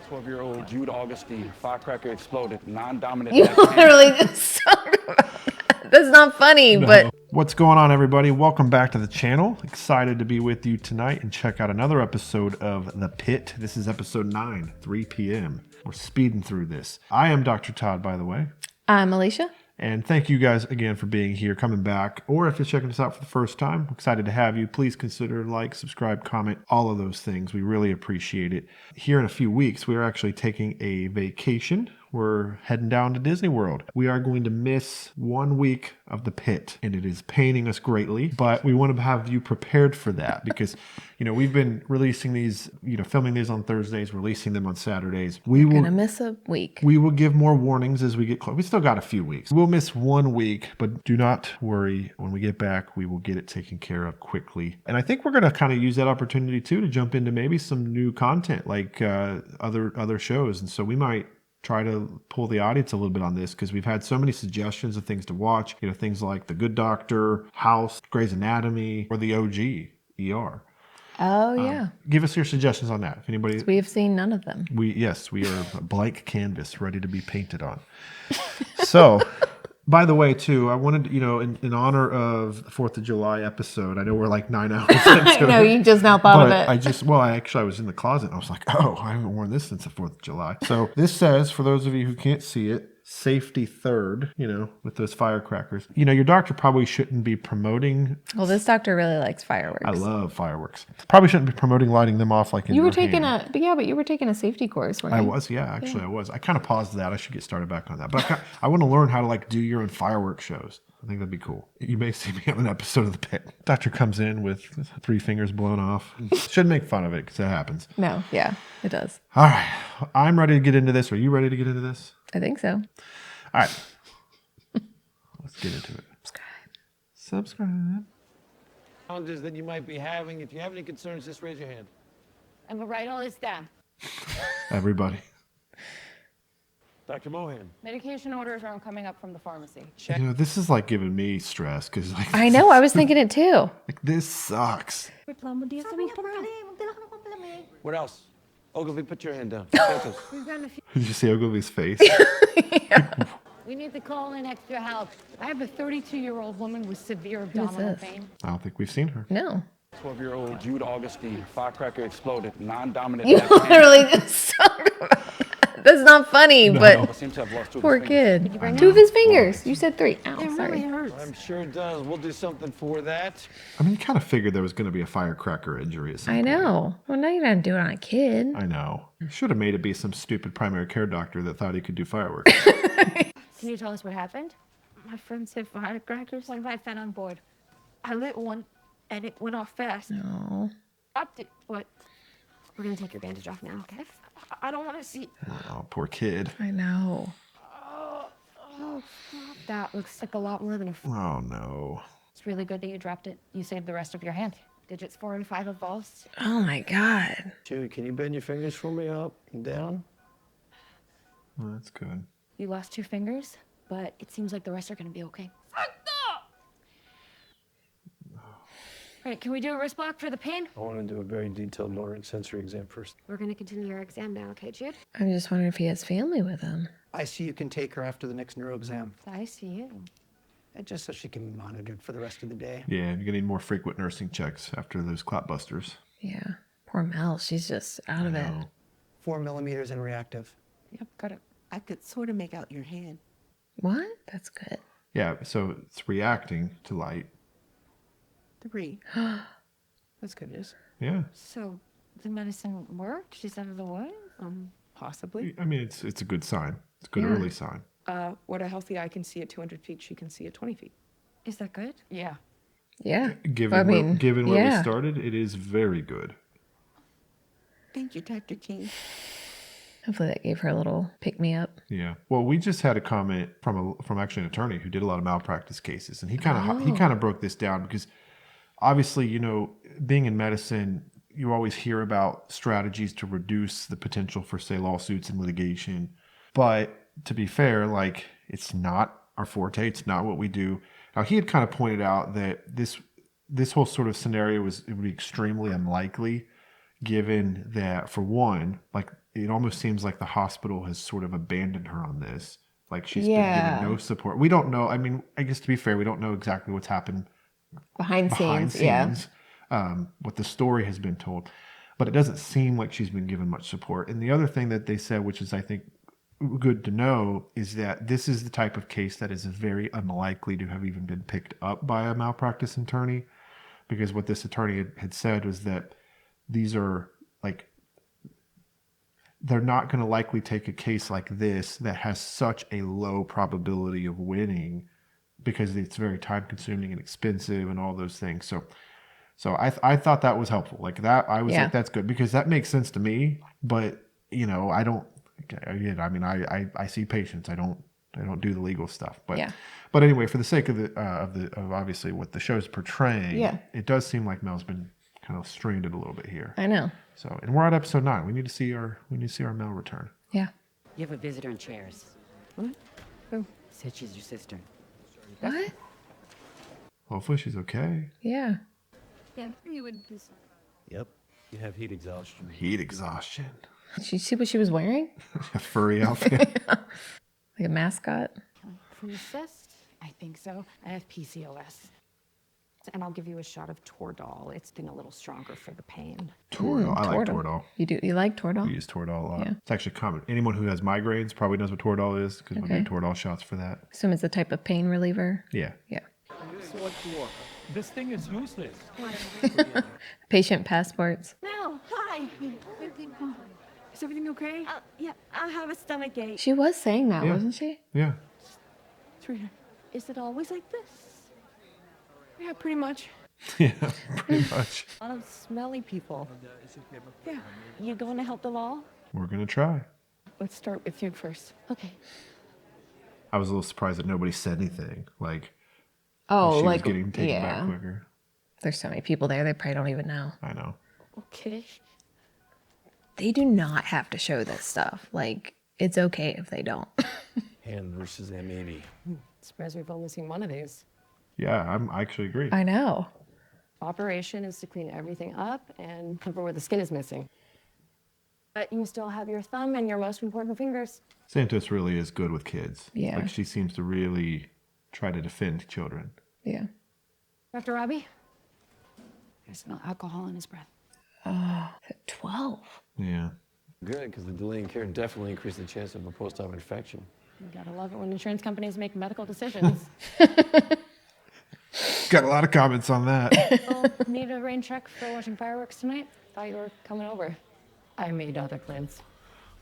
12-year-old Jude Augustine, firecracker exploded, non-dominant. You literally just talked about that. That's not funny, but... What's going on, everybody? Welcome back to the channel. Excited to be with you tonight and check out another episode of The Pit. This is episode 9, 3 p.m. We're speeding through this. I am Dr. Todd, by the way. I'm Allycia. And thank you guys again for being here, coming back. Or if you're checking us out for the first time, we're excited to have you. Please consider like, subscribe, comment, all of those things. We really appreciate it. Here in a few weeks, we are actually taking a vacation. We're heading down to Disney World. We are going to miss 1 week of The Pit, and it is paining us greatly, but we want to have you prepared for that because, we've been releasing these, filming these on Thursdays, releasing them on Saturdays. We're going to miss a week. We will give more warnings as we get close. We still got a few weeks. We'll miss 1 week, but do not worry. When we get back, we will get it taken care of quickly. And I think we're going to kind of use that opportunity too to jump into maybe some new content like other shows. And so we might try to pull the audience a little bit on this because we've had so many suggestions of things to watch. Things like The Good Doctor, House, Grey's Anatomy, or the OG, ER. Oh, yeah. Give us your suggestions on that. If anybody, we have seen none of them. We are a blank canvas ready to be painted on. So, by the way, too, I wanted, in honor of the 4th of July episode, I know we're like 9 hours into I know, you just now thought of it. I was in the closet and I was like, oh, I haven't worn this since the 4th of July. So this says, for those of you who can't see it, safety third, with those firecrackers. Your doctor probably shouldn't be promoting. Well, this doctor really likes fireworks. I love fireworks. Probably shouldn't be promoting lighting them off like in you were your taking hand. but you were taking a safety course, weren't you? I was, I was. I kind of paused that. I should get started back on that. But I want to learn how to do your own fireworks shows. I think that'd be cool. You may see me on an episode of The Pit. Doctor comes in with 3 fingers blown off. Shouldn't make fun of it because it happens. No, yeah, it does. All right. I'm ready to get into this. Are you ready to get into this? I think so. All right. Let's get into it. Subscribe. Challenges that you might be having. If you have any concerns, just raise your hand. I'm gonna write all this down. Everybody. Dr. Mohan. Medication orders are coming up from the pharmacy. Check. This is giving me stress because I know. I was thinking it too. This sucks. What else? Ogilvy, put your hand down. We've got a few. Did you see Ogilvy's face? Yeah. We need to call in extra help. I have a 32-year-old woman with severe abdominal this? pain. I don't think we've seen her. No. 12-year-old Jude Augustine, firecracker exploded, non-dominant. You literally just talked about that. That's not funny, but Seems to have lost 2 of poor his fingers. kid. 2 of his fingers. You said 3. Ow, It really sorry. hurts. I'm sure it does. We'll do something for that. I mean, you kind of figured there was going to be a firecracker injury at some I point. know. Well, now you're going to do it on a kid. I know. You should have made it be some stupid primary care doctor that thought he could do fireworks. Can you tell us what happened? My friend said firecrackers. One of my fed on board. I lit one, and it went off fast. No. Dropped it, but we're gonna take your bandage off now, okay? I don't want to see. Oh, poor kid. I know. Oh, that looks like a lot more than a. Oh, no. It's really good that you dropped it. You saved the rest of your hand. Digits 4 and 5 involved. Oh, my God. Jude, can you bend your fingers for me up and down? Well, that's good. You lost 2 fingers, but it seems like the rest are gonna be okay. Right, can we do a wrist block for the pain? I want to do a very detailed motor and sensory exam first. We're gonna continue our exam now, okay, Jude? I'm just wondering if he has family with him. I see you can take her after the next neuro exam, I see you. just so she can be monitored for the rest of the day. Yeah, you're going to need more frequent nursing checks after those clotbusters. Yeah. Poor Mel. She's just out of it. 4 millimeters and reactive. Yep, got it. I could sort of make out your hand. What? That's good. Yeah, so it's reacting to light. 3. That's good news. Yeah. So the medicine worked? She's out of the way? Possibly. I mean, it's a good sign. It's a good Yeah. early sign. What a healthy eye can see at 200 feet, she can see at 20 feet. Is that good? Yeah. Yeah. Given I mean, given where we yeah. started, it is very good. Thank you, Dr. King. Hopefully that gave her a little pick-me-up. Yeah. Well, we just had a comment from actually an attorney who did a lot of malpractice cases, and he kind of broke this down because obviously, being in medicine, you always hear about strategies to reduce the potential for, say, lawsuits and litigation. But to be fair, it's not our forte. It's not what we do. Now, he had kind of pointed out that this whole sort of scenario would be extremely unlikely, given that, for one, it almost seems like the hospital has sort of abandoned her on this. Like she's Yeah. been given no support. We don't know. I mean, I guess to be fair, we don't know exactly what's happened Behind behind scenes, yeah. scenes, what the story has been told. But it doesn't seem like she's been given much support. And the other thing that they said, which is, I think, good to know, is that this is the type of case that is very unlikely to have even been picked up by a malpractice attorney. Because what this attorney had said was that these are like, they're not going to likely take a case like this that has such a low probability of winning because it's very time consuming and expensive and all those things. So I thought that was helpful. Like that, I was Yeah. like, that's good because that makes sense to me. But I don't. Again, I mean, I see patients. I don't do the legal stuff. But Yeah. but anyway, for the sake of of obviously what the show's portraying, Yeah. it does seem like Mel's been kind of stranded a little bit here. I know. So, and we're at episode 9. We need to see our Mel return. Yeah. You have a visitor in chairs. What? Who? Said she's your sister. What? Hopefully she's okay. Yeah. Yeah, you would just. Yep. You have heat exhaustion. Heat exhaustion. Did you see what she was wearing? A furry outfit. Like a mascot? Princess? I think so. I have PCOS. And I'll give you a shot of Toradol. It's been a little stronger for the pain. Toradol. I like Toradol. You like Toradol? We use Toradol a lot. Yeah. It's actually common. Anyone who has migraines probably knows what Toradol is because we Okay. do Toradol shots for that. Assume it's a type of pain reliever. Yeah. Yeah. This thing is useless. Patient passports. No, hi. Is everything okay? Yeah, I have a stomach ache. She was saying that, Yeah. wasn't she? Yeah. Serena. Is it always like this? Yeah, pretty much. Yeah. Pretty much. A lot of smelly people. Yeah. You going to help them all? We're going to try. Let's start with you first. Okay. I was a little surprised that nobody said anything. Like, Oh, she like, was getting taken yeah. back quicker. There's so many people there, they probably don't even know. I know. Okay. They do not have to show this stuff. Like, it's okay if they don't. Hand versus M80. Surprised we've only seen one of these. Yeah, I actually agree. I know. Operation is to clean everything up and cover where the skin is missing. But you still have your thumb and your most important fingers. Santos really is good with kids. Yeah. Like, she seems to really try to defend children. Yeah. Dr. Robbie? I smell alcohol in his breath. 12. Yeah. Good, because the delay in care definitely increased the chance of a post-op infection. You gotta love it when insurance companies make medical decisions. Got a lot of comments on that. Oh, need a rain check for watching fireworks tonight? Thought you were coming over. I made other plans.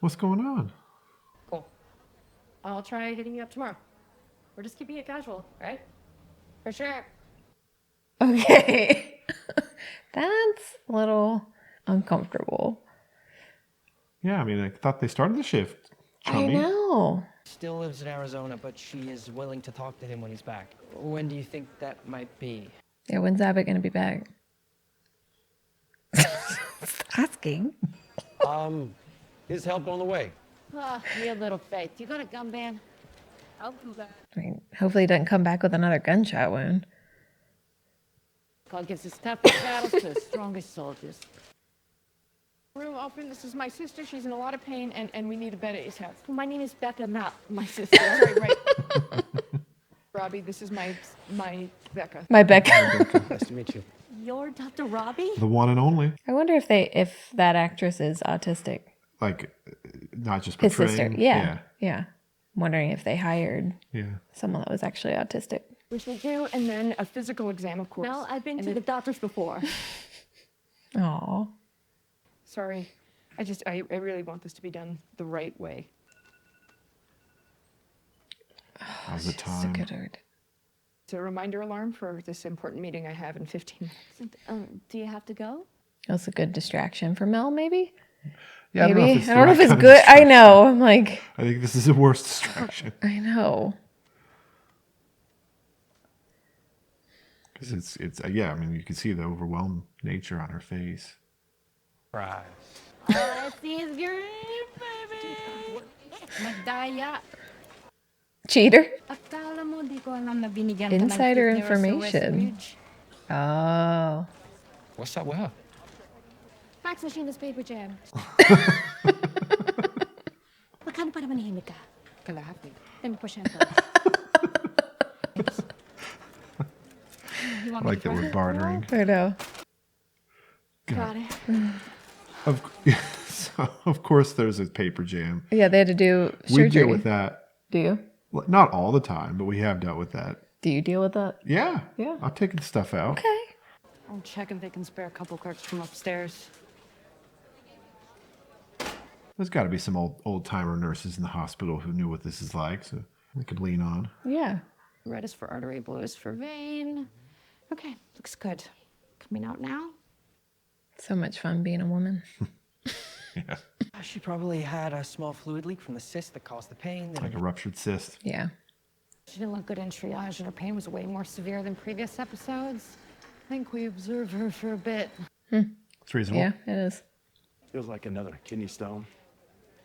What's going on? Cool. I'll try hitting you up tomorrow. We're just keeping it casual, right? For sure. Okay. That's a little uncomfortable. Yeah, I mean, I thought they started the shift. I Chummy. know. Still lives in Arizona, but she is willing to talk to him when he's back. When do you think that might be? Yeah, when's Abbott going to be back? Asking. Is help on the way? Ah, you little faith. You got a gun ban? I'll do that. I mean, hopefully he doesn't come back with another gunshot wound. God gives his toughest battles to the strongest soldiers. Room open. This is my sister. She's in a lot of pain, and we need a bed at his house. My name is Becca, not my sister. Right. Robbie, this is my Becca. My Becca. Nice to meet you. You're Dr. Robbie? The one and only. I wonder if that actress is autistic. Like, not just His portraying. sister. Yeah. I'm wondering if they hired Yeah. someone that was actually autistic. We should do, and then a physical exam, of course. No, I've been And to the then- doctors before. Aw. Sorry. I really want this to be done the right way. How's the It's a time? good word. It's a reminder alarm for this important meeting I have in 15 minutes. Do you have to go? That's a good distraction for Mel, maybe? Yeah, Maybe. I I don't know if it's good. I know. I'm like, I think this is the worst distraction. I know. Because it's yeah, I mean, you can see the overwhelmed nature on her face. Surprise. All I see is green, baby. Magdaya. Cheater? Akala mo di ko alam na binigyan ka ng Insider tip ni Rosa information. Westridge. Oh. What's up with her? Fax machine is paper jam. para manahimik ka. Kalahati. Let me push in. I like that we're bartering. I know. Got it. Of course, there's a paper jam. Yeah, they had to do We surgery. deal with that. Do you? Not all the time, but we have dealt with that. Do you deal with that? Yeah. Yeah. I've taken stuff out. Okay. I'll check if they can spare a couple clerks from upstairs. There's got to be some old timer nurses in the hospital who knew what this is like, so we could lean on. Yeah. Red is for artery, blue is for vein. Okay, looks good. Coming out now? So much fun being a woman. Yeah. She probably had a small fluid leak from the cyst that caused the pain. Like a ruptured cyst. Yeah. She didn't look good in triage, and her pain was way more severe than previous episodes. I think we observe her for a bit. It's reasonable. Yeah, it is. Feels like another kidney stone.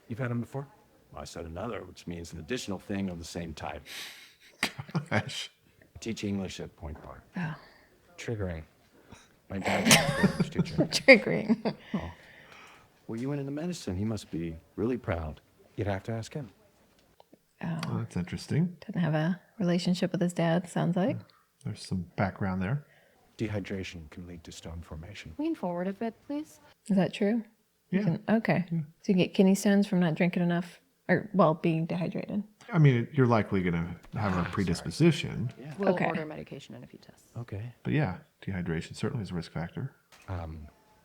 You've had them before? Well, I said another, which means an additional thing of the same type. Gosh. Teach English at Point Park. Oh. Triggering. My dad's an English teacher. Triggering. Well, you went into medicine. He must be really proud. You'd have to ask him. Oh, that's interesting. Didn't have a relationship with his dad, sounds like. There's some background there. Dehydration can lead to stone formation. Lean forward a bit, please. Is that true? Yeah. Okay. So you get kidney stones from not drinking enough, or, well, being dehydrated. I mean, you're likely going to have a predisposition. We'll Okay. order medication and a few tests. Okay. But yeah, dehydration certainly is a risk factor.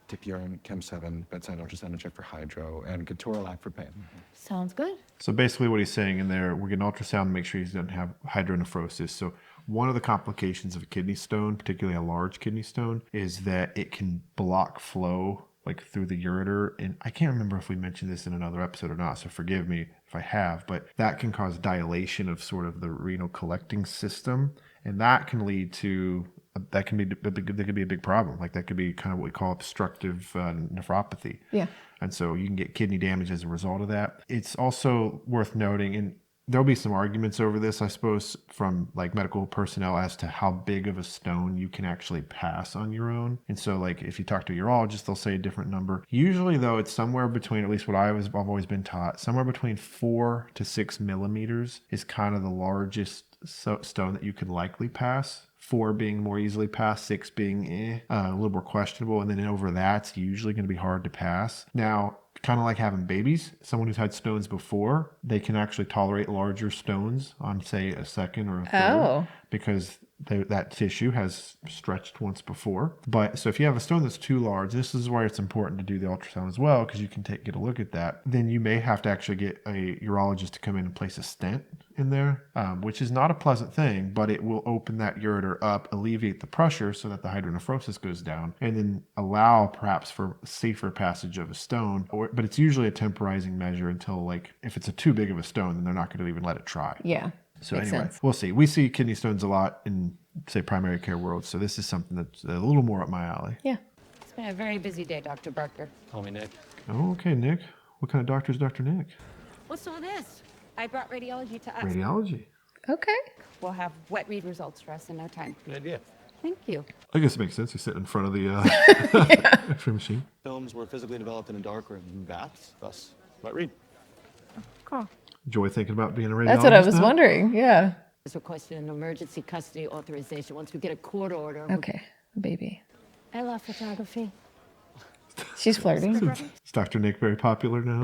Tip urine, Chem 7, bedside ultrasound check for hydro, and Gatorade for pain. Sounds good. So basically what he's saying in there, we're getting ultrasound to make sure he doesn't have hydronephrosis. So one of the complications of a kidney stone, particularly a large kidney stone, is that it can block flow like through the ureter. And I can't remember if we mentioned this in another episode or not, so forgive me if I have, but that can cause dilation of sort of the renal collecting system. And that can lead to, that could be a big problem. Like that could be kind of what we call obstructive nephropathy. Yeah. And so you can get kidney damage as a result of that. It's also worth noting, and there'll be some arguments over this, I suppose, from like medical personnel as to how big of a stone you can actually pass on your own. And so like if you talk to a urologist, they'll say a different number. Usually though, it's somewhere between, at least what I've always been taught, somewhere between 4 to 6 millimeters is kind of the largest stone that you could likely pass. 4 being more easily passed, 6 being a little more questionable. And then over that's usually going to be hard to pass. Now, kind of like having babies, someone who's had stones before, they can actually tolerate larger stones on, say, a second or a third because that tissue has stretched once before. But so if you have a stone that's too large, this is why it's important to do the ultrasound as well, because you can get a look at that. Then you may have to actually get a urologist to come in and place a stent in there, which is not a pleasant thing, but it will open that ureter up, alleviate the pressure so that the hydronephrosis goes down, and then allow perhaps for safer passage of a stone. But it's usually a temporizing measure until, like, if it's too big of a stone, then they're not going to even let it try. Yeah. So Makes anyway, sense. we'll see. We see kidney stones a lot in, say, primary care world. So this is something that's a little more up my alley. Yeah. It's been a very busy day, Dr. Barker. Call me Nick. Oh, okay, Nick. What kind of doctor is Dr. Nick? What's all this? I brought radiology to us. Radiology. Okay. We'll have wet read results for us in no time. Good idea. Thank you. I guess it makes sense. He's sitting in front of the X-ray machine. Films were physically developed in a dark room in baths, thus, wet read. Cool. Joy thinking about being a radiologist. That's what I was now? wondering. Yeah. Is requested an emergency custody authorization once we get a court order. Okay. Baby. I love photography. She's flirting. Is Dr. Nick very popular now?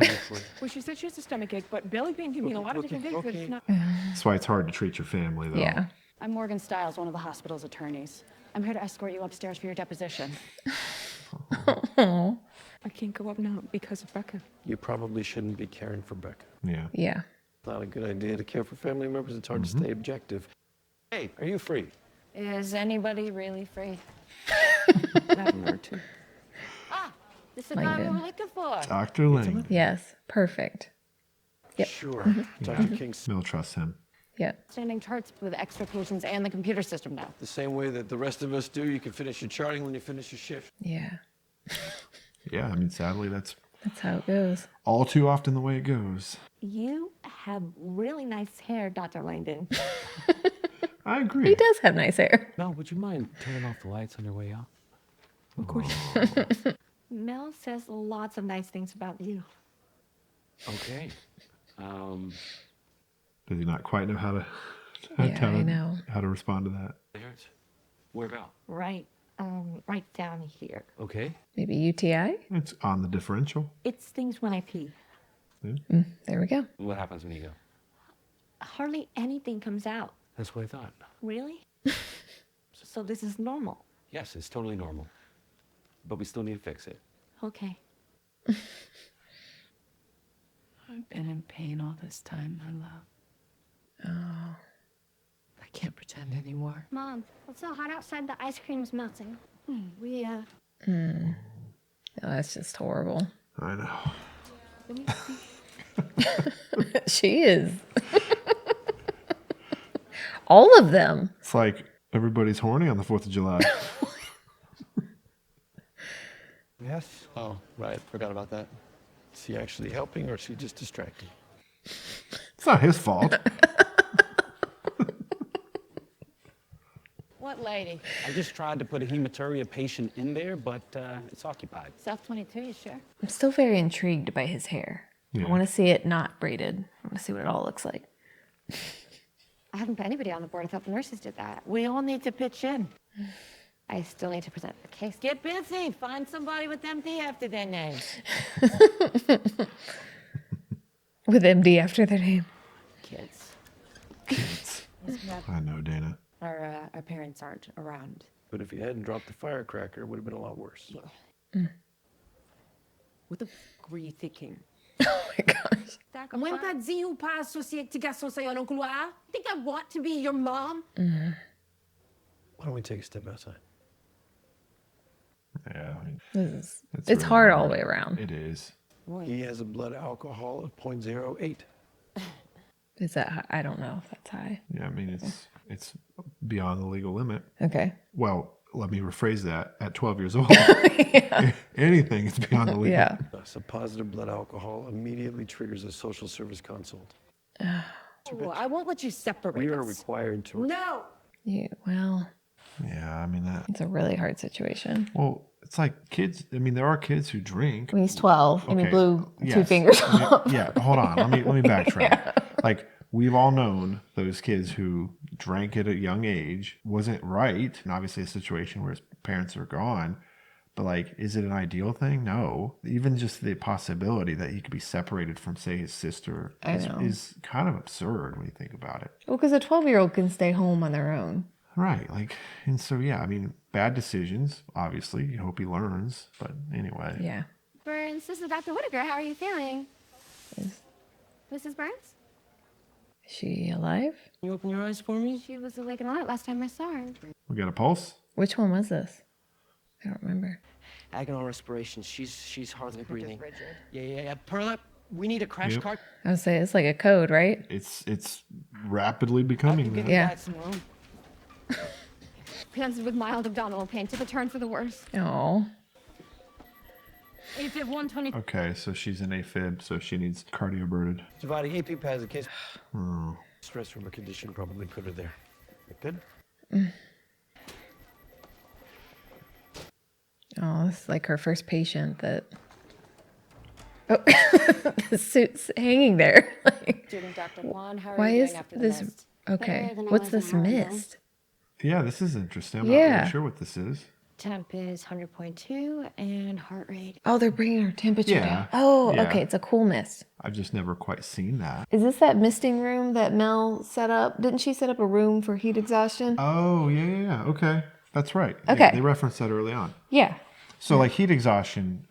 Well, she said she has a stomach ache, but belly pain can mean a lot of different things. But it's not. That's why it's hard to treat your family, though. Yeah. I'm Morgan Stiles, one of the hospital's attorneys. I'm here to escort you upstairs for your deposition. I can't go up now because of Becca. You probably shouldn't be caring for Becca. Yeah. Yeah. Not a good idea to care for family members. It's hard to stay objective. Hey, are you free? Is anybody really free? Not an or two. Ah, this is the Like guy we it. were looking for. Dr. Ling. Yes. Perfect. Yep. Sure. Dr. King. Mill trusts him. Yep. Standing charts with extra patients and the computer system now. The same way that the rest of us do. You can finish your charting when you finish your shift. Yeah. Yeah, I mean, sadly, that's That's how it goes. all too often the way it goes. You have really nice hair, Dr. Langdon. I He agree. does have nice hair. Mel, would you mind turning off the lights on your way out? Of course. Mel says lots of nice things about you. Okay. Does he not quite know how to Yeah, I know. how to respond to that? It hurts. Where about? Right, right down here. Okay. Maybe UTI? It's on the differential. It stings when I pee. There we go. What happens when you go? Hardly anything comes out. That's what I thought. Really? So this is normal. Yes, it's totally normal. But we still need to fix it. Okay. I've been in pain all this time, my love. Oh. I can't pretend anymore. Mom, it's so hot outside, the ice cream's melting. We, Oh, that's just horrible. I know. She is. All of them. It's like everybody's horny on the 4th of July. Yes? Oh, right. Forgot about that. Is he actually helping or is he just distracted? It's not his fault. what lady? I just tried to put a hematuria patient in there, but it's occupied. South 22, you sure? I'm still very intrigued by his hair. Yeah. I want to see it not braided. I want to see what it all looks like. I haven't put anybody on the board. I thought the nurses did that. We all need to pitch in. I still need to present the case. Get busy. Find somebody with MD after their name. With MD after their name. Kids. I know, Dana. Our parents aren't around. But if he hadn't dropped the firecracker, it would have been a lot worse. What the f were you thinking? Oh my gosh. When tá diziam para associar que garçom saiu no couloir? Think I want to be your mom? Why don't we take a step outside? Yeah. I mean, It's really hard all the way around. It is. He has a blood alcohol of 0.08. Is that high? I don't know if that's high. Yeah, I mean, it's beyond the legal limit. Okay. Well, let me rephrase that. At 12 years old, anything is beyond the legal. Yeah. Thus, a positive blood alcohol immediately triggers a social service consult. Oh, I won't let you separate We are us. required to. No! Yeah, well, Yeah, I mean that. it's a really hard situation. Well, it's like kids. I mean, there are kids who drink. When he's 12 and he Okay, blew two yes. fingers I mean, off. yeah, hold on. Let me backtrack. Like we've all known those kids who drank at a young age, wasn't right, and obviously a situation where his parents are gone. But like, is it an ideal thing? No. Even just the possibility that he could be separated from, say, his sister is kind of absurd when you think about it. Well, because a 12-year-old can stay home on their own. Right. Like, and so, yeah, I mean, bad decisions, obviously. You hope he learns. But anyway. Yeah. Burns, this is Dr. Whitaker. How are you feeling? Mrs. Burns? Is she alive? You open your eyes for me? She was awake and alert last time I saw her. We got a pulse? Which one was this? I don't remember. Agonal respiration. She's hardly breathing. Yeah. Perla, we need a crash Yep. cart. I would say it's like a code, right? It's rapidly becoming that. Yeah. That's no. Presented with mild abdominal pain. Took a turn for the worse. Oh. AFib 120. Okay, so she's an AFib, so she needs cardioverted. Dividing AFib has a case. Oh. Stress from her condition probably put her there. Good? Oh, this is like her first patient that. Oh, the suit's hanging there. Student Dr. Juan, how are Why you is doing after the this? mist? Okay, Better than I what's was this an hour ago. mist? Yeah, this is interesting. I'm not Yeah. really sure what this is. Temp is 100.2 and heart rate. Oh, they're bringing her temperature Yeah, down. Oh, yeah. okay, it's a cool mist. I've just never quite seen that. Is this that misting room that Mel set up? Didn't she set up a room for heat exhaustion? Oh, yeah. Okay. That's right. Okay. They referenced that early on. Yeah. So, like, heat exhaustion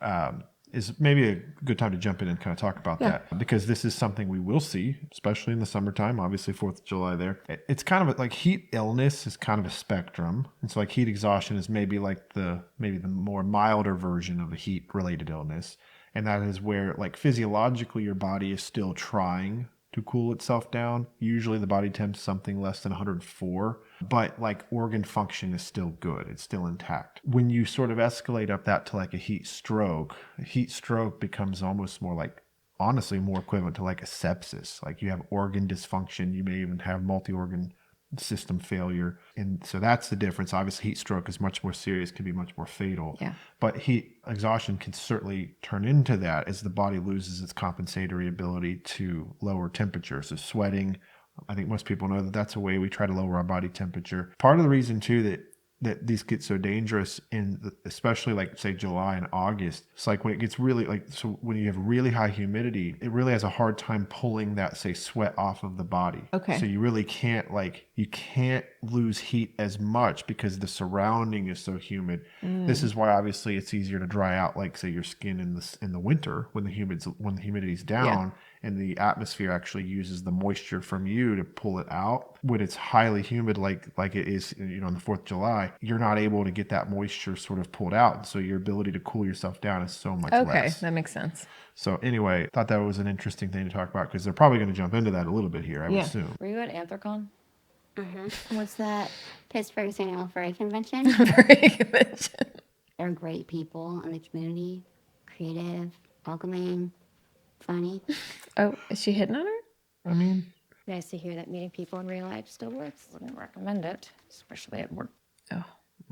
is maybe a good time to jump in and kind of talk about that, because this is something we will see, especially in the summertime. Obviously, 4th of July there. It's kind of like heat illness is kind of a spectrum. And so, like, heat exhaustion is maybe the more milder version of a heat-related illness. And that is where, like, physiologically, your body is still trying to cool itself down. Usually the body temp's something less than 104, but like organ function is still good. It's still intact. When you sort of escalate up that to like a heat stroke becomes almost more like, honestly, more equivalent to like a sepsis. Like you have organ dysfunction. You may even have multi-organ system failure. And so that's the difference. Obviously, heat stroke is much more serious, can be much more fatal. Yeah. But heat exhaustion can certainly turn into that as the body loses its compensatory ability to lower temperature. So sweating, I think most people know that that's a way we try to lower our body temperature. Part of the reason too that these get so dangerous especially like say July and August, it's like when it gets really so when you have really high humidity, it really has a hard time pulling that say sweat off of the body. Okay. So you really can't you can't lose heat as much because the surrounding is so humid. This is why obviously it's easier to dry out like say your skin in the winter when the humidity's down. And the atmosphere actually uses the moisture from you to pull it out. When it's highly humid, like it is, on the 4th of July, you're not able to get that moisture sort of pulled out. So your ability to cool yourself down is so much less. Okay, that makes sense. So anyway, thought that was an interesting thing to talk about because they're probably going to jump into that a little bit here, I would assume. Were you at Anthrocon? What's that? Pittsburgh's annual furry convention. They're great people in the community, creative, welcoming, funny. Oh, is she hitting on her? I mean, Nice to hear that meeting people in real life still works. Wouldn't recommend it, especially at work. Oh.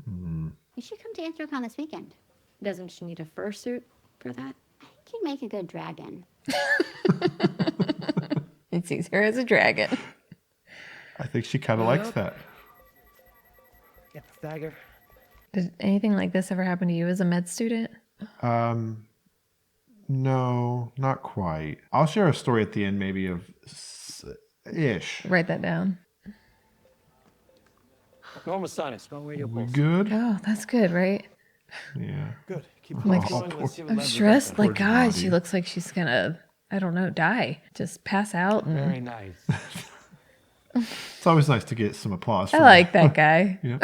You should come to Anthrocon this weekend. Doesn't she need a fursuit for that? I think you'd make a good dragon. It sees her as a dragon. I think she kind of likes that. Get the dagger. Did anything like this ever happen to you as a med student? No, not quite. I'll share a story at the end maybe of ish. Write that down. Normal sinus, no radio We pulse. good? Oh, that's good, right? Yeah. Good. Keep it Like, going. Let's see what I'm labs we stressed. got. Like, God, she looks like she's gonna, I don't know, die. Just pass out. And Very nice. It's always nice to get some applause. I from like that guy. Yeah.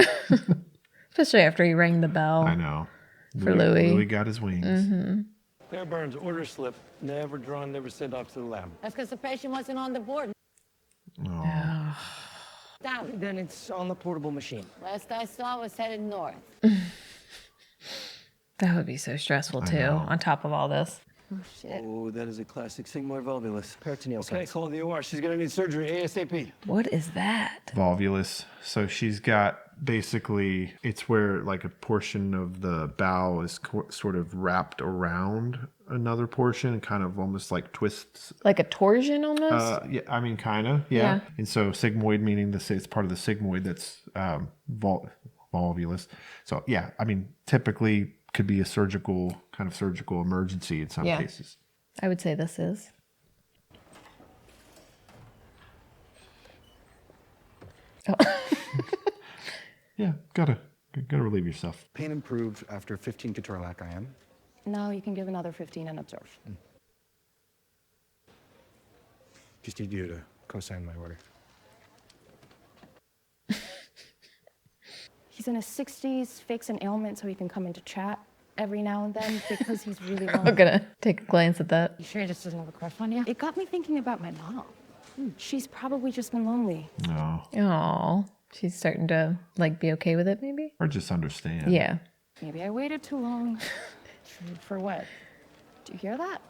Especially after he rang the bell. I know. For Louis. Louis got his wings. Claire Burns, order slip. Never drawn, never sent off to the lab. That's because the patient wasn't on the board. Oh. Down. Then it's on the portable machine. Last I saw was headed north. That would be so stressful too, know. on top of all this. Oh, shit. Oh, that is a classic sigmoid volvulus. Peritoneal Okay, sites. call the OR. She's gonna need surgery ASAP. What is that? Volvulus. So she's got basically, it's where like a portion of the bowel is sort of wrapped around another portion and kind of almost like twists. Like a torsion almost? Yeah, I mean, kind of, yeah. Yeah. And so sigmoid, meaning it's part of the sigmoid that's volvulus. So yeah, I mean, typically could be a surgical emergency in some cases. I would say this is. Oh. Yeah, gotta relieve yourself. Pain improved after 15 ketorolac IM. No, you can give another 15 and absorb. Just need you to co-sign my order. He's in his 60s, fakes an ailment so he can come into chat every now and then because he's really I'm lonely. gonna take a glance at that. You sure he just doesn't have a crush on you? It got me thinking about my mom. She's probably just been lonely. No, Oh, she's starting to like be okay with it, maybe. or just understand. Yeah. Maybe I waited too long. For what? Do you hear that?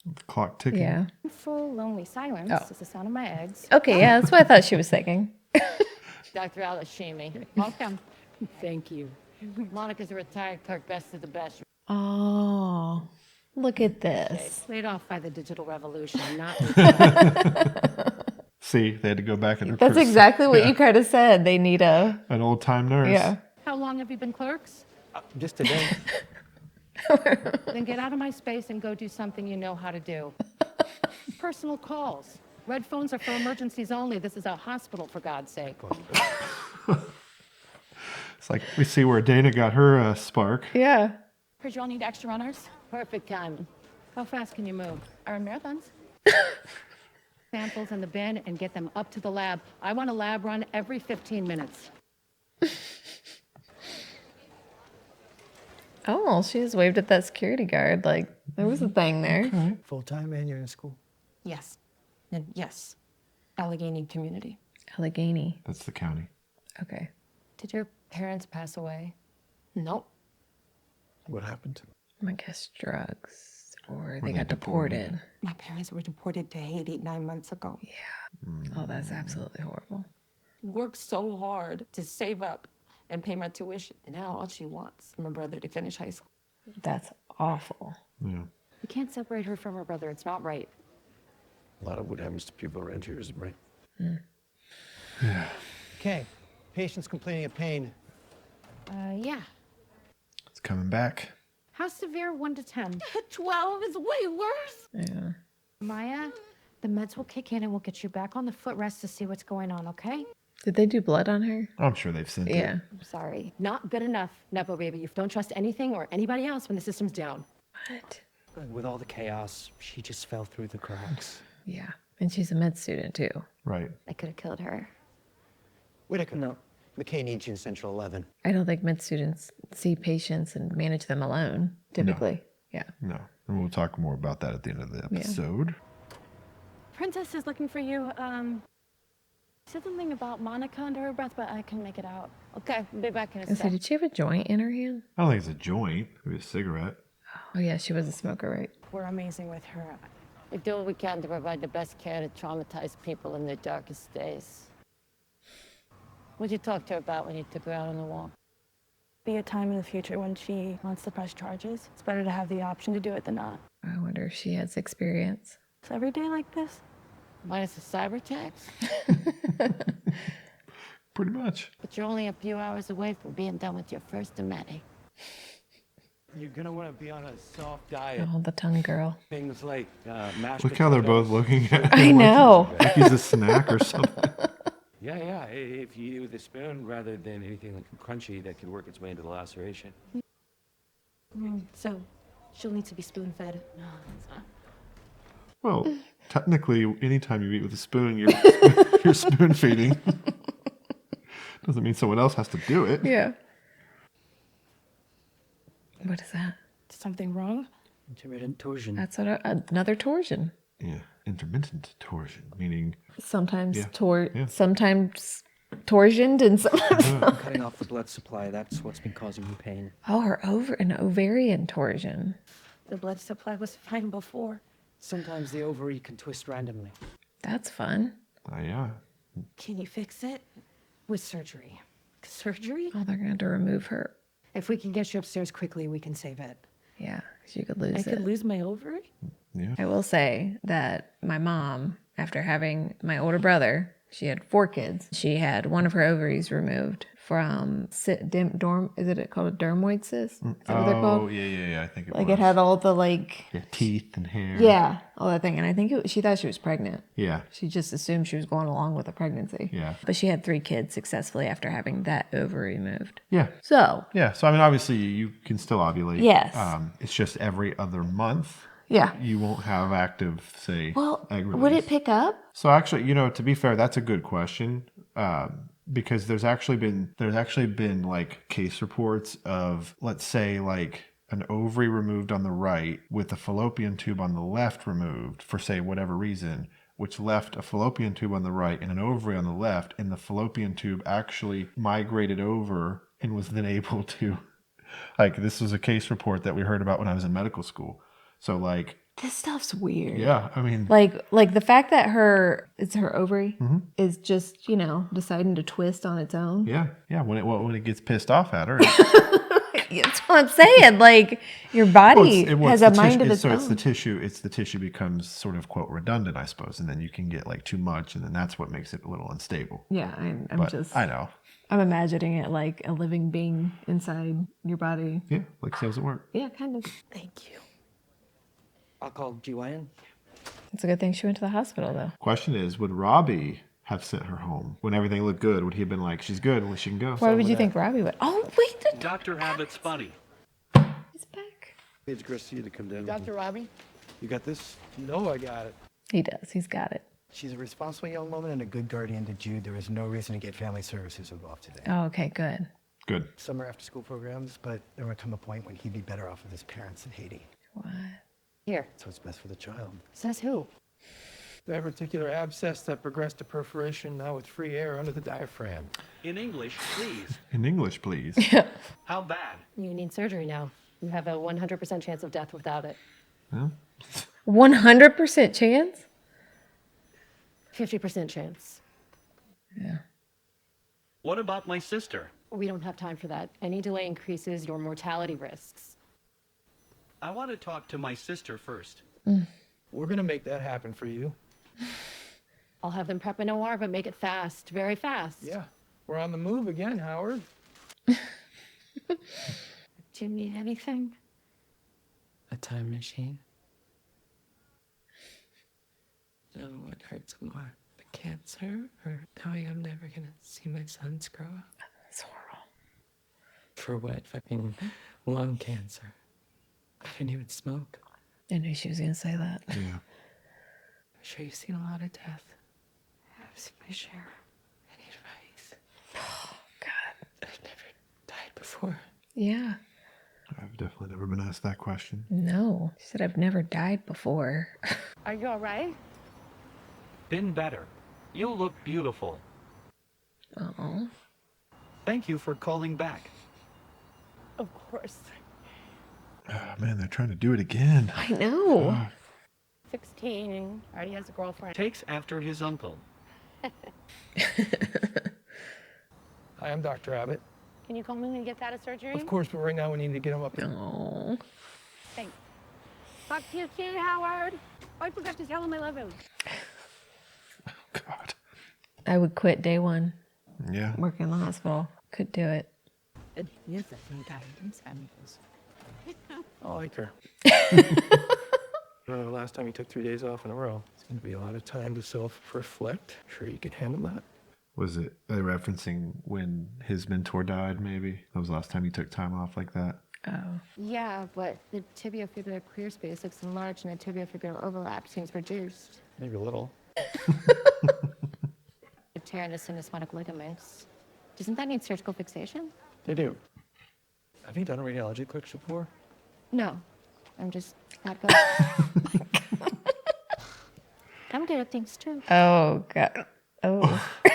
The clock ticking. Yeah. Full lonely silence Oh. is the sound of my eggs. Okay. Yeah, that's what I thought she was thinking. Dr. Allycia. Welcome. Thank you. Monica's a retired clerk, best of the best. Oh, look at this. Laid off by the digital revolution, not See, they had to go back and That's recruit exactly what you kind of said. They need a. an old-time nurse. Yeah. How long have you been clerks? Just today. Then get out of my space and go do something you know how to do. Personal calls. Red phones are for emergencies only. This is a hospital, for God's sake. It's like we see where Dana got her spark. Yeah. Heard you all need extra runners? Perfect timing. How fast can you move? Our marathons? Samples in the bin and get them up to the lab. I want a lab run every 15 minutes. Oh, she just waved at that security guard. Like there was a thing there. Full-time and you're in school. Yes. And yes. Allegheny community. Allegheny. That's the county. Okay. Did your parents pass away? Nope. What happened? I guess drugs, or Or they they got deported. My parents were deported to Haiti 9 months ago. Oh, that's absolutely horrible. Worked so hard to save up and pay my tuition. And now all she wants is my brother to finish high school. That's awful. Yeah. You can't separate her from her brother. It's not right. A lot of what happens to people around here isn't right. Okay, patient's complaining of pain. Yeah. It's coming back. How severe, 1 to 10? 12 is way worse. Yeah. Maya, the meds will kick in and we'll get you back on the footrest to see what's going on, okay? Did they do blood on her? I'm sure they've sent it. Yeah. I'm sorry. Not good enough, Nepo baby. You don't trust anything or anybody else when the system's down. What? With all the chaos, she just fell through the cracks. Yeah. And she's a med student too. Right. I could have killed her. Whitaker. No. McKay needs you in Central 11. I don't think med students see patients and manage them alone, typically. Yeah. No. And we'll talk more about that at the end of the episode. Princess is looking for you. Said something about Monica under her breath, but I can make it out. Okay, I'll be back in a And so sec. did she have a joint in her hand? I don't think it's a joint. Maybe a cigarette. Oh yeah, she was a smoker, right? We're amazing with her. We do what we can to provide the best care to traumatized people in their darkest days. What'd you talk to her about when you took her out on the walk? Be a time in the future when she wants to press charges. It's better to have the option to do it than not. I wonder if she has experience. It's every day like this. Minus the cyber attacks? Pretty much. But you're only a few hours away from being done with your first of many. You're gonna want to be on a soft diet. Oh, the tongue girl. Things like mashed Look how they're both potatoes. looking at I know. like he's a snack or something. Yeah. If you eat it with a spoon rather than anything like crunchy that could work its way into the laceration. So she'll need to be spoon-fed. Well, technically, anytime you eat with a spoon, you're spoon feeding. Doesn't mean someone else has to do it. Yeah. What is that? Something wrong? Intermittent torsion. That's another torsion. Yeah, intermittent torsion, meaning Sometimes Yeah. sometimes torsioned and sometimes. Cutting off the blood supply, that's what's been causing you pain. Oh, her an ovarian torsion. The blood supply was fine before. Sometimes the ovary can twist randomly. That's fun. yeah. Can you fix it? With surgery. Surgery? Oh, they're going to have to remove her. If we can get you upstairs quickly, we can save it. Yeah, because you could lose I it. could lose my ovary? Yeah. I will say that my mom, after having my older brother, she had 4 kids. She had one of her ovaries removed from is it called a dermoid cyst? Is that what they're called? Yeah. I think it Like was. it had all the like, Yeah, teeth and hair. yeah, all that thing. And I think she thought she was pregnant. Yeah. She just assumed she was going along with the pregnancy. Yeah. But she had 3 kids successfully after having that ovary removed. Yeah. So, Yeah. So I mean, obviously, you can still ovulate. Yes. It's just every other month. yeah. You won't have active, say, Well, egg release. would it pick up? So actually, to be fair, that's a good question. Because there's actually been like case reports of, let's say, like an ovary removed on the right with a fallopian tube on the left removed for, say, whatever reason, which left a fallopian tube on the right and an ovary on the left, and the fallopian tube actually migrated over and was then able to, like, this was a case report that we heard about when I was in medical school. So like, This stuff's weird. yeah, I mean, Like the fact that it's her ovary is just, deciding to twist on its own. yeah, when it gets pissed off at her. That's what I'm saying. Like your body has a mind of its so own. it's the tissue becomes sort of, quote, redundant, I suppose, and then you can get like too much, and then that's what makes it a little unstable. Yeah, I know. I'm imagining it like a living being inside your body. Yeah, like cells at work. Yeah, kind of. Thank you. I'll call GYN. It's a good thing she went to the hospital though. Question is, would Robbie have sent her home when everything looked good? Would he have been like, she's good, well, she can go? Why would you think Robbie would? Oh wait, Dr. Abbott's buddy. he's back. It's Garcia to come down. Dr. Robbie? You got this? No, I got it. He does. He's got it. She's a responsible young woman and a good guardian to Jude. There is no reason to get family services involved today. Oh, okay, good. Good. Summer after school programs, but there would come a point when he'd be better off with his parents in Haiti. What? Here. So it's best for the child. Says who? Diverticular abscess that progressed to perforation, now with free air under the diaphragm. In English, please. In English, please. How bad? You need surgery now. You have a 100% chance of death without it. Well, 100% chance? 50% chance. Yeah. What about my sister? We don't have time for that. Any delay increases your mortality risks. I want to talk to my sister first. We're gonna make that happen for you. I'll have them prep an OR, but make it fast, very fast. Yeah, we're on the move again, Howard. Do you need anything? A time machine? So what hurts more? The cancer or knowing I'm never gonna see my sons grow up? That's horrible. For what? Fucking lung cancer. I didn't even smoke. I knew she was going to say that. Yeah. I'm sure you've seen a lot of death. I've seen my share. Any advice? Oh, God. I've never died before. Yeah. I've definitely never been asked that question. No. She said, I've never died before. Are you all right? Been better. You look beautiful. Oh. Thank you for calling back. Of course. Oh, man, they're trying to do it again. I know. 16, already has a girlfriend. Takes after his uncle. Hi, I'm Dr. Abbott. Can you call me when you get out of surgery? Of course, but right now we need to get him up. Oh. Thanks. Talk to you soon, Howard. Oh, I forgot to tell him I love him. Oh, God. I would quit day one. Yeah. Working in the hospital. Could do it. Yes, I think I understand this. I like her. Last time you took 3 days off in a row. It's going to be a lot of time to self-reflect. Sure you can handle that? Was it referencing when his mentor died, maybe? That was the last time he took time off like that? Oh. Yeah, but the tibiofibular clear space looks enlarged and the tibiofibular overlap seems reduced. Maybe a little. A tear in the syndesmotic ligaments. Doesn't that need surgical fixation? They do. Have you done radiology clicks before? No. I'm just not good. I'm good at things too. Oh, God. Oh. At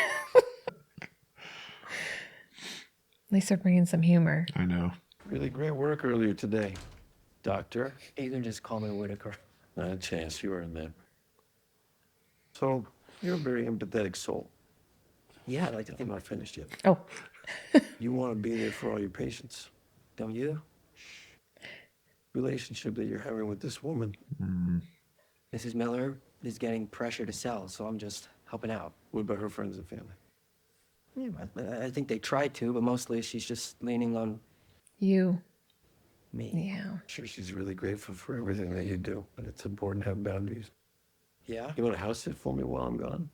least they're bringing some humor. I know. Really great work earlier today. Doctor? You can just call me Whitaker. Not a chance. You earned that. So, you're a very empathetic soul. Yeah, I'd like to I'm think. not finished yet. Oh. You want to be there for all your patients. Don't you? Relationship that you're having with this woman. Mrs. Miller is getting pressure to sell, so I'm just helping out. What about her friends and family? Yeah, I think they tried to, but mostly she's just leaning on You. me. Yeah. I'm sure she's really grateful for everything that you do, but it's important to have boundaries. Yeah? You want to house sit for me while I'm gone?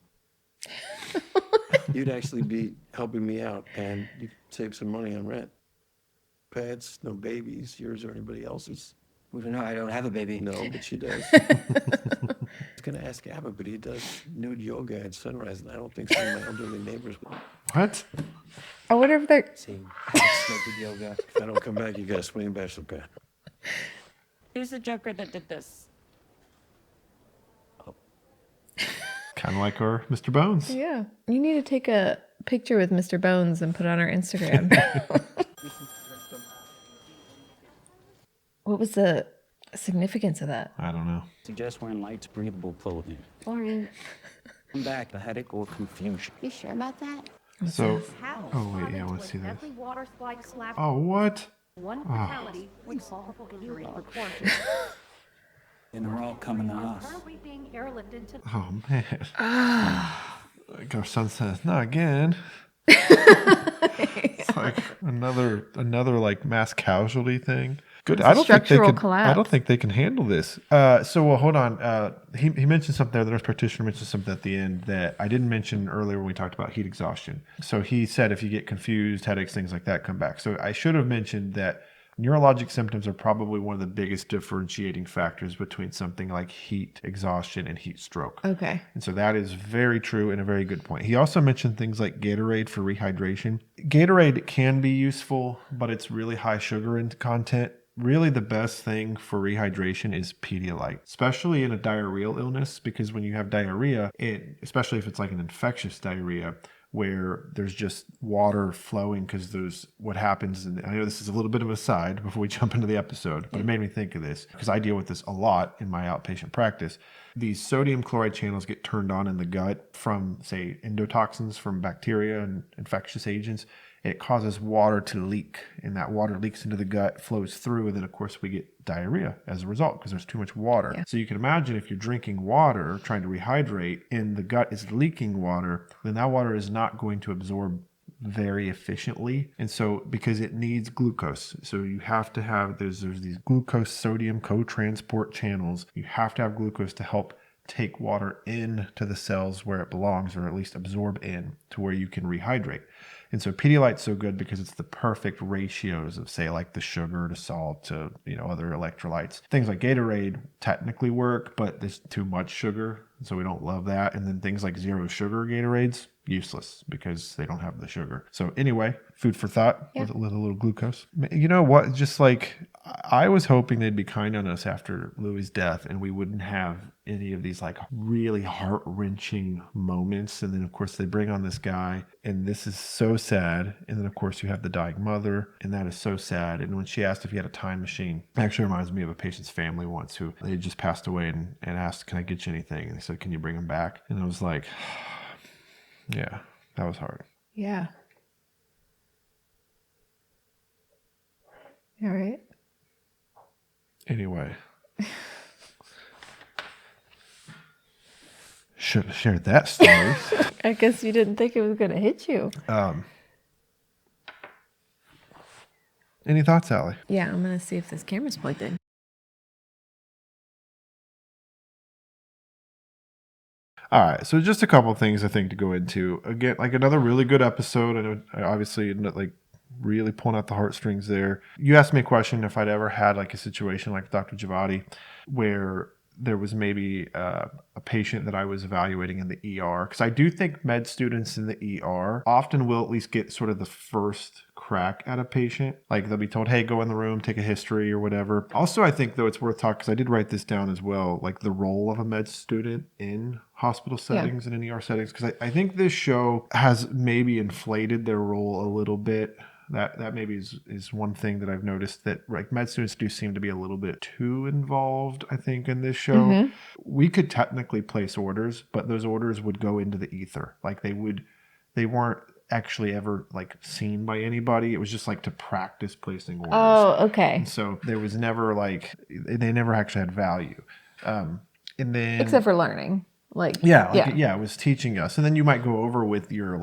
You'd actually be helping me out, and you'd save some money on rent. Pets, no babies, yours or anybody else's. Well, no, I don't have a baby. No, but she does. I was going to ask Abbott, but he does nude yoga at sunrise, and I don't think some of my elderly neighbors will. What? I wonder if they're... See, I smoke yoga. If I don't come back, you got to swing bachelor pad. Who's the joker that did this? Kind of like our Mr. Bones. Yeah. You need to take a picture with Mr. Bones and put it on our Instagram. What was the significance of that? I don't know. Suggest wearing light, breathable clothing. Boring. Come back, the headache or confusion. You sure about that? So, oh wait, yeah, I want to see this. Water slide slap. Oh, what? One Oh. fatality. We solve injury for quarantine. And they're all coming to us. Currently being airlifted to. Oh, man. Like our son says, not again. It's like another like mass casualty thing. Good. It's I a don't think they structural can. collapse. I don't think they can handle this. So hold on. He mentioned something there. The nurse practitioner mentioned something at the end that I didn't mention earlier when we talked about heat exhaustion. So he said if you get confused, headaches, things like that, come back. So I should have mentioned that neurologic symptoms are probably one of the biggest differentiating factors between something like heat exhaustion and heat stroke. Okay. And so that is very true and a very good point. He also mentioned things like Gatorade for rehydration. Gatorade can be useful, but it's really high sugar in content. Really the best thing for rehydration is Pedialyte, especially in a diarrheal illness, because when you have diarrhea, especially if it's like an infectious diarrhea, where there's just water flowing because there's what happens. And I know this is a little bit of a side before we jump into the episode, but it made me think of this because I deal with this a lot in my outpatient practice. These sodium chloride channels get turned on in the gut from, say, endotoxins from bacteria and infectious agents. It causes water to leak, and that water leaks into the gut, flows through, and then of course we get diarrhea as a result because there's too much water. Yeah. So you can imagine if you're drinking water, trying to rehydrate, and the gut is leaking water, then that water is not going to absorb very efficiently. And so because it needs glucose, so you have to have, there's these glucose sodium co-transport channels. You have to have glucose to help take water into the cells where it belongs, or at least absorb in to where you can rehydrate. And so Pedialyte's so good because it's the perfect ratios of, say, like the sugar to salt to, other electrolytes. Things like Gatorade technically work, but there's too much sugar, so we don't love that. And then things like zero sugar Gatorades, useless because they don't have the sugar. So anyway, food for thought with a little glucose. You know what? Just like I was hoping they'd be kind on us after Louis' death and we wouldn't have any of these like really heart-wrenching moments. And then of course they bring on this guy and this is so sad. And then of course you have the dying mother and that is so sad. And when she asked if he had a time machine, it actually reminds me of a patient's family once who they had just passed away and asked, can I get you anything? And they said, can you bring him back? And I was like, yeah, that was hard. Yeah. All right. Anyway. Should have shared that story. I guess you didn't think it was going to hit you. Any thoughts, Allie? Yeah, I'm going to see if this camera's plugged in. All right, so just a couple of things I think to go into. Again, like another really good episode. I know I obviously like really pulling out the heartstrings there. You asked me a question if I'd ever had like a situation like Dr. Javadi where there was maybe a patient that I was evaluating in the ER. Because I do think med students in the ER often will at least get sort of the first crack at a patient. Like they'll be told, hey, go in the room, take a history or whatever. Also, I think though it's worth talking, because I did write this down as well, like the role of a med student in hospital settings and in ER settings. Because I think this show has maybe inflated their role a little bit. That maybe is one thing that I've noticed, that like med students do seem to be a little bit too involved, I think, in this show. Mm-hmm. We could technically place orders, but those orders would go into the ether. Like they weren't actually ever like seen by anybody. It was just like to practice placing orders. Oh, okay. And so there was never like, they never actually had value. And then except for learning. It was teaching us. And then you might go over with your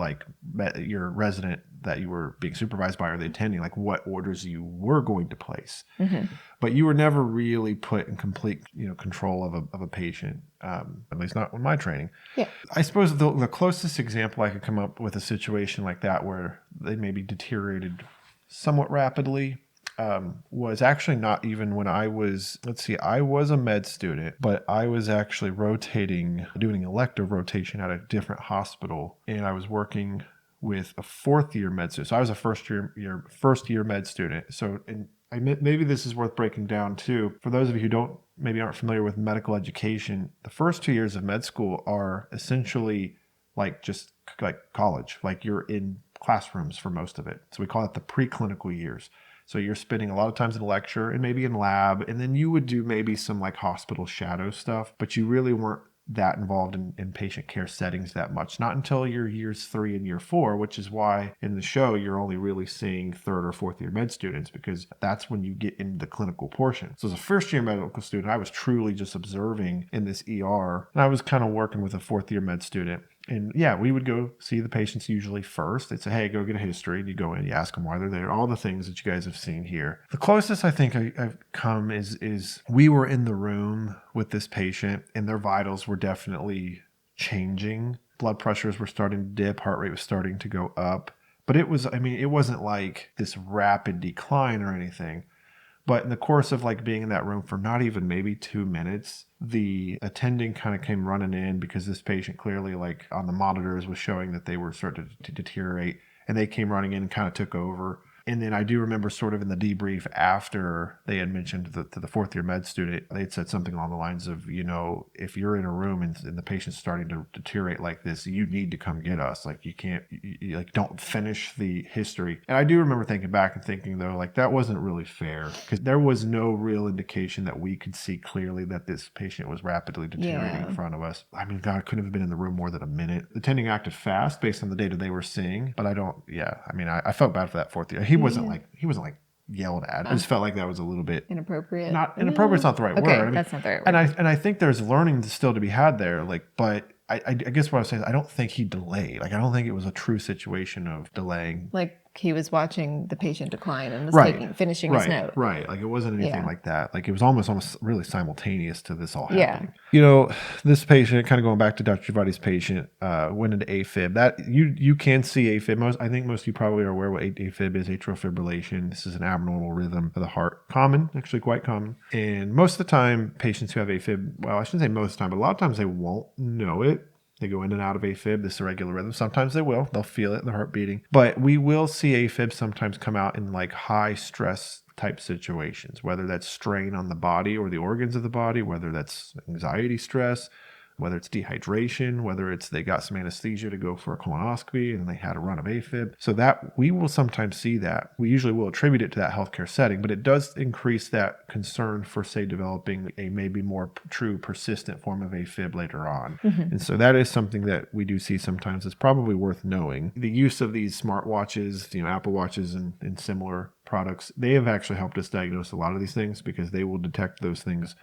your resident that you were being supervised by or the attending, like what orders you were going to place. Mm-hmm. But you were never really put in complete control of a patient, at least not in my training. Yeah. I suppose the closest example I could come up with a situation like that where they maybe deteriorated somewhat rapidly was actually not even when I was, I was a med student, but I was actually doing elective rotation at a different hospital, and I was working with a fourth year med student. So I was a first year med student. So, and maybe this is worth breaking down too. For those of you who aren't familiar with medical education, the first 2 years of med school are essentially just like college. Like you're in classrooms for most of it. So we call it the preclinical years. So you're spending a lot of times in lecture and maybe in lab, and then you would do maybe some like hospital shadow stuff, but you really weren't that involved in patient care settings that much. Not until your years 3 and year 4, which is why in the show you're only really seeing 3rd or 4th year med students, because that's when you get into the clinical portion. So as a first year medical student, I was truly just observing in this ER, and I was kind of working with a 4th year med student. And yeah, we would go see the patients usually first. They'd say, hey, go get a history. And you go in, you ask them why they're there, all the things that you guys have seen here. The closest I think I've come is we were in the room with this patient and their vitals were definitely changing. Blood pressures were starting to dip. Heart rate was starting to go up. But it wasn't like this rapid decline or anything. But in the course of being in that room for not even maybe 2 minutes, the attending kind of came running in because this patient clearly on the monitors was showing that they were starting to deteriorate. And they came running in and kind of took over. And then I do remember sort of in the debrief after they had mentioned to the fourth year med student, they had said something along the lines of, you know, if you're in a room and the patient's starting to deteriorate like this, you need to come get us. Like you can't, you like don't finish the history. And I do remember thinking back and thinking though, like that wasn't really fair because there was no real indication that we could see clearly that this patient was rapidly deteriorating in front of us. I mean, God, couldn't have been in the room more than a minute. The attending acted fast based on the data they were seeing, but I felt bad for that fourth year. He wasn't like yelled at. I just felt like that was a little bit inappropriate. Not inappropriate. It's not the right word. I mean, that's not the right word. And I think there's learning still to be had there. Like, but I guess what I was saying is I don't think he delayed. Like, I don't think it was a true situation of delaying. Like he was watching the patient decline and was finishing his note. Right. Like it wasn't anything like that. Like it was almost really simultaneous to this all happening. Yeah. You know, this patient, kind of going back to Dr. Giavatti's patient, went into AFib. That you can see AFib. I think most of you probably are aware what AFib is, atrial fibrillation. This is an abnormal rhythm of the heart. Common, actually quite common. And most of the time, patients who have AFib, well, I shouldn't say most of the time, but a lot of times they won't know it. They go in and out of AFib, this irregular rhythm. Sometimes they will. They'll feel it in the heart beating. But we will see AFib sometimes come out in like high stress type situations, whether that's strain on the body or the organs of the body, whether that's anxiety stress, whether it's dehydration, whether it's they got some anesthesia to go for a colonoscopy and they had a run of AFib. So that we will sometimes see that. We usually will attribute it to that healthcare setting, but it does increase that concern for, say, developing a maybe more true persistent form of AFib later on. Mm-hmm. And so that is something that we do see sometimes. It's probably worth knowing. The use of these smartwatches, Apple Watches and similar products, they have actually helped us diagnose a lot of these things because they will detect those things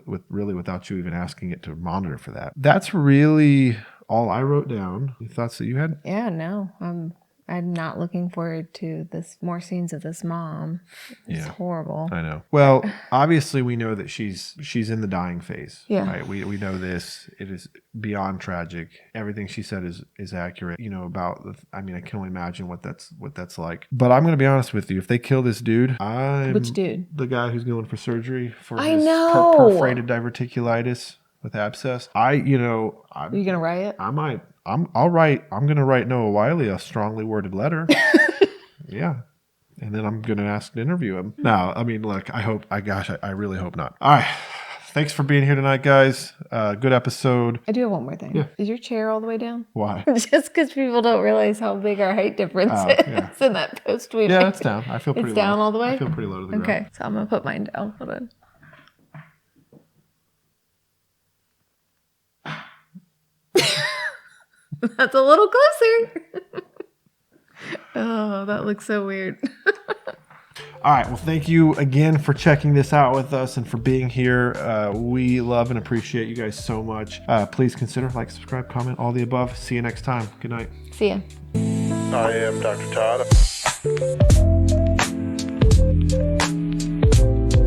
with really without you even asking it to monitor for that. That's really all I wrote down. Any thoughts that you had? Yeah, no. I'm not looking forward to more scenes of this mom. It's horrible. I know. Well, obviously we know that she's in the dying phase. Yeah. Right. We know this. It is beyond tragic. Everything she said is accurate. About I can only imagine what that's like. But I'm gonna be honest with you. If they kill this dude, Which dude? The guy who's going for surgery for I his know. perforated diverticulitis with abscess. Are you gonna riot? I might. I'm going to write Noah Wiley a strongly worded letter. Yeah. And then I'm going to ask to interview him. No, look, I really hope not. All right. Thanks for being here tonight, guys. Good episode. I do have one more thing. Yeah. Is your chair all the way down? Why? Just because people don't realize how big our height difference is in that post we made. Yeah, it's down. I feel pretty low. It's down all the way? I feel pretty low to the ground. Okay, so I'm going to put mine down. Hold on. That's a little closer. Oh, that looks so weird. All right. Well, thank you again for checking this out with us and for being here. We love and appreciate you guys so much. Please consider like, subscribe, comment, all the above. See you next time. Good night. See ya. I am Dr. Todd.